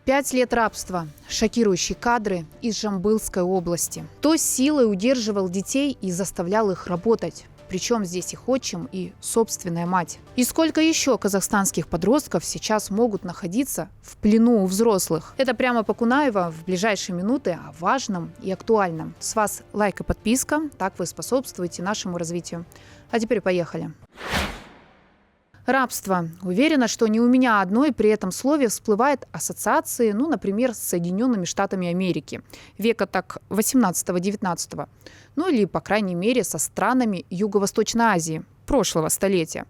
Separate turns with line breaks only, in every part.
5 лет рабства. Шокирующие кадры из Жамбылской области. Кто силой удерживал детей и заставлял их работать? Причем здесь их отчим и собственная мать. И сколько еще казахстанских подростков сейчас могут находиться в плену у взрослых? Это прямо по Кунаева в ближайшие минуты о важном и актуальном. С вас лайк и подписка, так вы способствуете нашему развитию. А теперь поехали. Рабство. Уверена, что не у меня одной при этом слове всплывают ассоциации, например, с Соединенными Штатами Америки. Века так 18-19. Или, по крайней мере, со странами Юго-Восточной Азии прошлого столетия.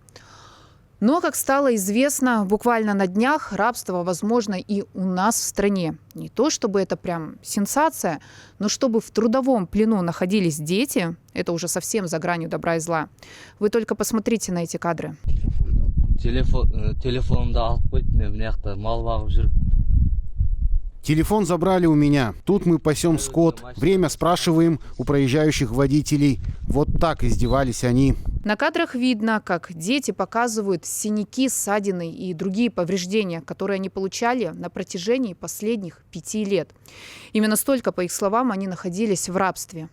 Но, как стало известно, буквально на днях рабство возможно и у нас в стране. Не то чтобы это прям сенсация, но чтобы в трудовом плену находились дети, это уже совсем за гранью добра и зла. Вы только посмотрите на эти кадры.
Телефон забрали у меня. Тут мы пасем скот. Время спрашиваем у проезжающих водителей. Вот так издевались они.
На кадрах видно, как дети показывают синяки, ссадины и другие повреждения, которые они получали на протяжении последних 5 лет. Именно столько, по их словам, они находились в рабстве.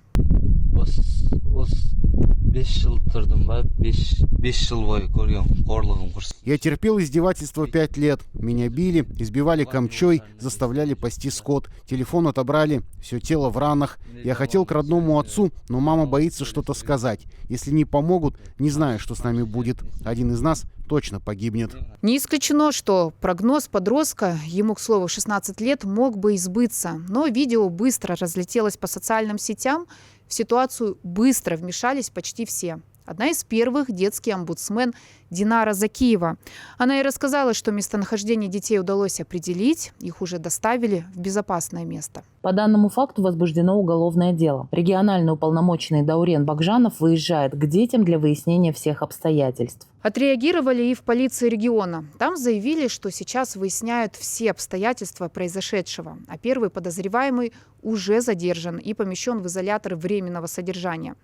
Я терпел издевательства 5 лет. Меня били, избивали камчой, заставляли пасти скот. Телефон отобрали, все тело в ранах. Я хотел к родному отцу, но мама боится что-то сказать. Если не помогут, не знаю, что с нами будет. Один из нас точно погибнет.
Не исключено, что прогноз подростка, ему, к слову, 16 лет, мог бы избыться. Но видео быстро разлетелось по социальным сетям. В ситуацию быстро вмешались почти все. Одна из первых – детский омбудсмен Динара Закиева. Она и рассказала, что местонахождение детей удалось определить, их уже доставили в безопасное место.
По данному факту возбуждено уголовное дело. Региональный уполномоченный Даурен Бакжанов выезжает к детям для выяснения всех обстоятельств.
Отреагировали и в полиции региона. Там заявили, что сейчас выясняют все обстоятельства произошедшего. А первый подозреваемый уже задержан и помещен в изолятор временного содержания.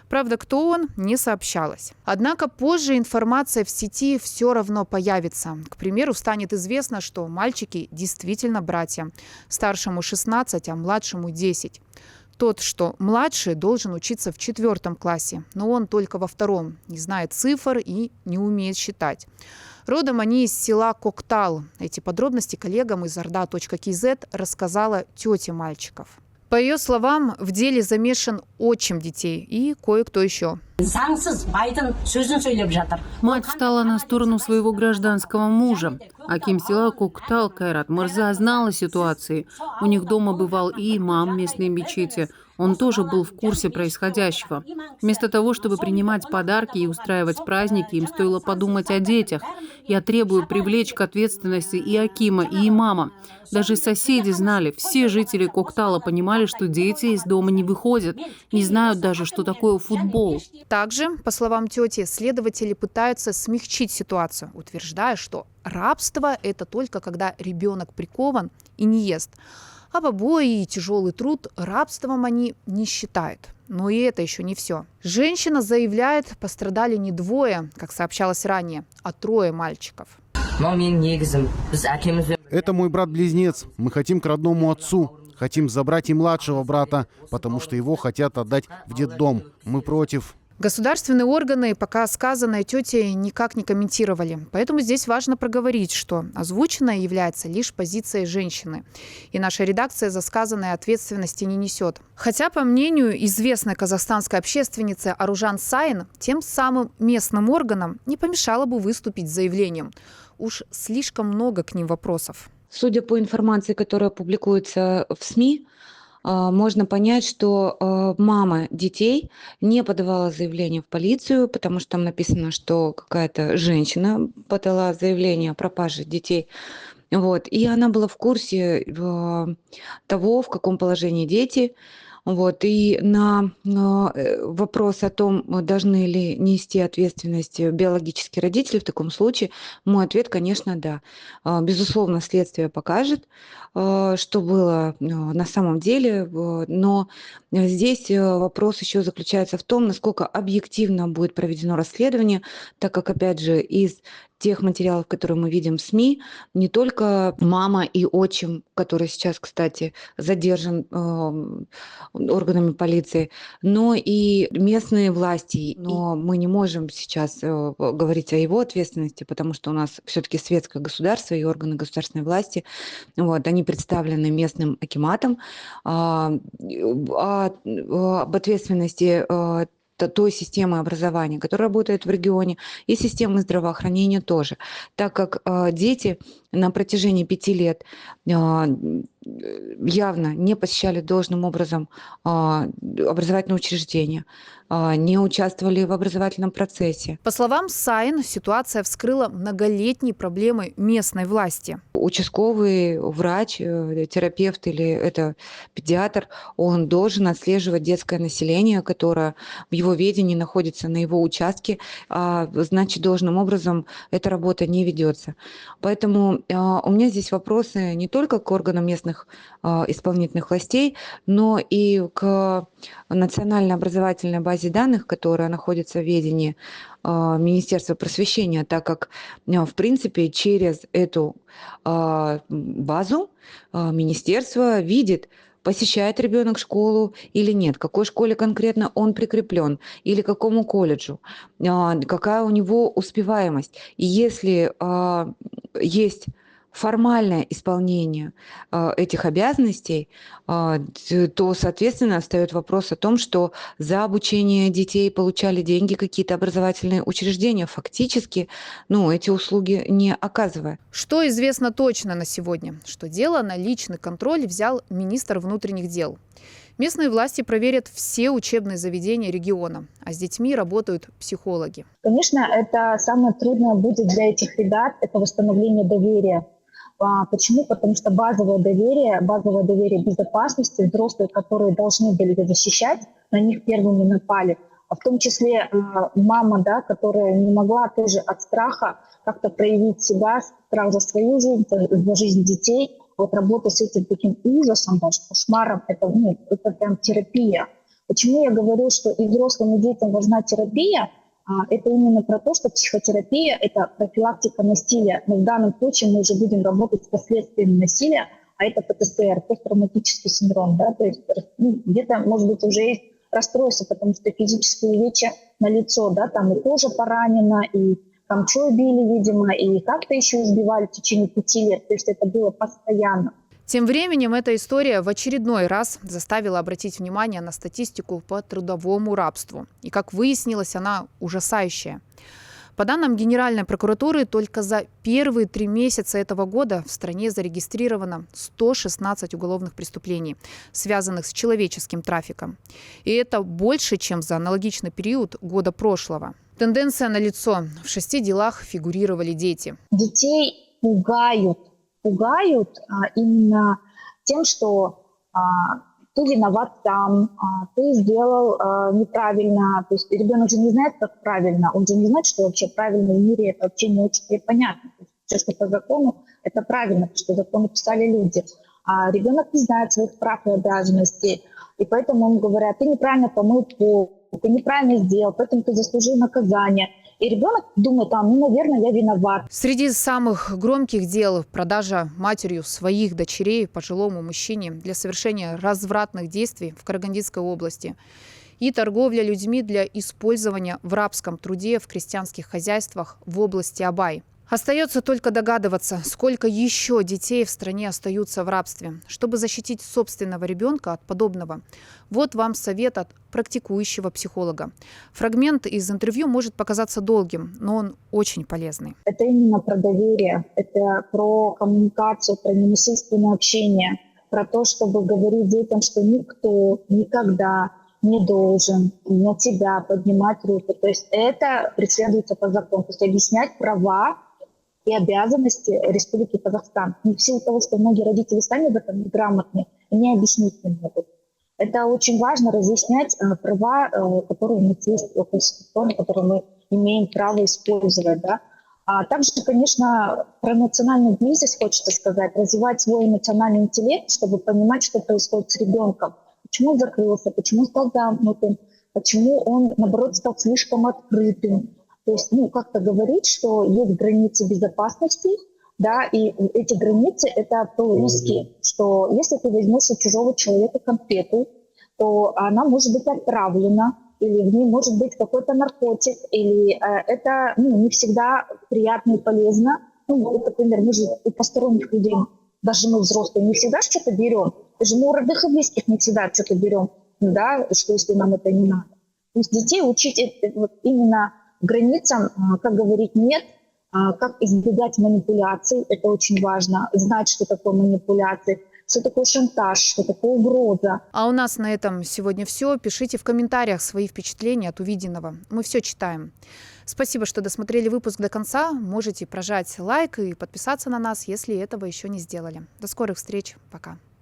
Правда, кто он, не сообщалось. Однако позже информация в сети все равно появится. К примеру, станет известно, что мальчики действительно братья. Старшему 16, а младшему 10. Тот, что младший, должен учиться в 4 классе, но он только во 2, не знает цифр и не умеет считать. Родом они из села Коктал. Эти подробности коллегам из Орда.кз рассказала тетя мальчиков. По ее словам, в деле замешан отчим детей и кое-кто еще.
Мать встала на сторону своего гражданского мужа. Аким села Коктал Кайрат Мырза знала ситуации. У них дома бывал и имам местной мечети. Он тоже был в курсе происходящего. Вместо того, чтобы принимать подарки и устраивать праздники, им стоило подумать о детях. Я требую привлечь к ответственности и Акима, и имама. Даже соседи знали, все жители Коктала понимали, что дети из дома не выходят, не знают даже, что такое футбол.
Также, по словам тети, следователи пытаются смягчить ситуацию, утверждая, что рабство – это только когда ребенок прикован и не ест. А побои и тяжелый труд рабством они не считают. Но и это еще не все. Женщина заявляет, пострадали не 2, как сообщалось ранее, а 3 мальчиков.
Это мой брат-близнец. Мы хотим к родному отцу. Хотим забрать и младшего брата, потому что его хотят отдать в детдом. Мы против.
Государственные органы пока сказанное тете никак не комментировали. Поэтому здесь важно проговорить, что озвученное является лишь позицией женщины. И наша редакция за сказанное ответственности не несет. Хотя, по мнению известной казахстанской общественницы Аружан Сайн, тем самым местным органам не помешало бы выступить с заявлением. Уж слишком много к ним вопросов.
Судя по информации, которая публикуется в СМИ, можно понять, что мама детей не подавала заявление в полицию, потому что там написано, что какая-то женщина подала заявление о пропаже детей. И она была в курсе того, в каком положении дети. И на вопрос о том, должны ли нести ответственность биологические родители в таком случае, мой ответ, конечно, да. Безусловно, следствие покажет, что было на самом деле, но здесь вопрос еще заключается в том, насколько объективно будет проведено расследование, так как, опять же, из тех материалов, которые мы видим в СМИ, не только мама и отчим, который сейчас, кстати, задержан органами полиции, но и местные власти. Но мы не можем сейчас говорить о его ответственности, потому что у нас все-таки светское государство и органы государственной власти, вот, они представлены местным акиматом. Об ответственности той системы образования, которая работает в регионе, и системы здравоохранения тоже, так как дети на протяжении 5 лет явно не посещали должным образом образовательные учреждения, не участвовали в образовательном процессе.
По словам Сайн, ситуация вскрыла многолетние проблемы местной власти.
Участковый врач, терапевт или это педиатр, он должен отслеживать детское население, которое в его ведении находится на его участке, значит, должным образом эта работа не ведется. Поэтому у меня здесь вопросы не только к органам местных исполнительных властей, но и к национальной образовательной базе данных, которая находится в ведении Министерства просвещения, так как, в принципе, через эту базу министерство видит, посещает ребенок школу или нет, к какой школе конкретно он прикреплен, или к какому колледжу, какая у него успеваемость. И если есть формальное исполнение этих обязанностей, то, соответственно, встает вопрос о том, что за обучение детей получали деньги какие-то образовательные учреждения, фактически, эти услуги не оказывая.
Что известно точно на сегодня? Что дело на личный контроль взял министр внутренних дел. Местные власти проверят все учебные заведения региона, а с детьми работают психологи.
Конечно, это самое трудное будет для этих ребят, это восстановление доверия. Почему? Потому что базовое доверие безопасности, взрослые, которые должны были защищать, на них первыми напали. А в том числе мама, которая не могла тоже от страха как-то проявить себя, страх за свою жизнь, за жизнь детей. Вот работа с этим таким ужасом, даже кошмаром, это прям терапия. Почему я говорю, что и взрослым, и детям важна терапия? Это именно про то, что психотерапия – это профилактика насилия. Но в данном случае мы уже будем работать с последствиями насилия, а это ПТСР, посттравматический синдром. То есть где-то, может быть, уже есть расстройство, потому что физические увечья налицо, там и тоже поранено, и камчой били, видимо, и как-то еще избивали в течение 5 лет. То есть это было постоянно.
Тем временем эта история в очередной раз заставила обратить внимание на статистику по трудовому рабству. И, как выяснилось, она ужасающая. По данным Генеральной прокуратуры, только за первые 3 месяца этого года в стране зарегистрировано 116 уголовных преступлений, связанных с человеческим трафиком. И это больше, чем за аналогичный период года прошлого. Тенденция налицо. В 6 делах фигурировали дети.
Детей пугают именно тем, что ты виноват там, ты сделал неправильно. То есть ребенок же не знает, как правильно, он же не знает, что вообще правильно в мире, это вообще не очень понятно. Все, что по закону, это правильно, потому что законы писали люди. А ребенок не знает своих прав и обязанностей, и поэтому ему говорят, ты неправильно помыл пол, ты неправильно сделал, поэтому ты заслужил наказание. И ребенок думает, наверное, я виноват.
Среди самых громких дел продажа матерью своих дочерей пожилому мужчине для совершения развратных действий в Карагандинской области и торговля людьми для использования в рабском труде в крестьянских хозяйствах в области Абай. Остается только догадываться, сколько еще детей в стране остаются в рабстве. Чтобы защитить собственного ребенка от подобного, вот вам совет от практикующего психолога. Фрагмент из интервью может показаться долгим, но он очень полезный.
Это именно про доверие, это про коммуникацию, про ненасильственное общение, про то, чтобы говорить детям, что никто никогда не должен на тебя поднимать руку. То есть это преследуется по закону. То есть объяснять права и обязанности Республики Казахстан. В силу того, что многие родители сами в этом неграмотны, не объяснить не могут. Это очень важно разъяснять права, которые у нас есть, которые мы имеем право использовать. А также, конечно, про национальную близость хочется сказать, развивать свой эмоциональный интеллект, чтобы понимать, что происходит с ребенком. Почему он закрылся, почему стал замкнутым, почему он, наоборот, стал слишком открытым. То есть, как-то говорить, что есть границы безопасности, да, и эти границы – это то риски, что если ты возьмешь у чужого человека конфету, то она может быть отравлена, или в ней может быть какой-то наркотик, или это не всегда приятно и полезно. Вот, например, мы же у посторонних людей, даже мы взрослые, не всегда что-то берем. Даже мы у родных и близких не всегда что-то берем, да, что если нам это не надо. То есть детей учить вот именно границам, как говорить «нет», как избегать манипуляций, это очень важно, знать, что такое манипуляции, что такое шантаж, что такое угроза.
А у нас на этом сегодня все. Пишите в комментариях свои впечатления от увиденного. Мы все читаем. Спасибо, что досмотрели выпуск до конца. Можете прожать лайк и подписаться на нас, если этого еще не сделали. До скорых встреч. Пока.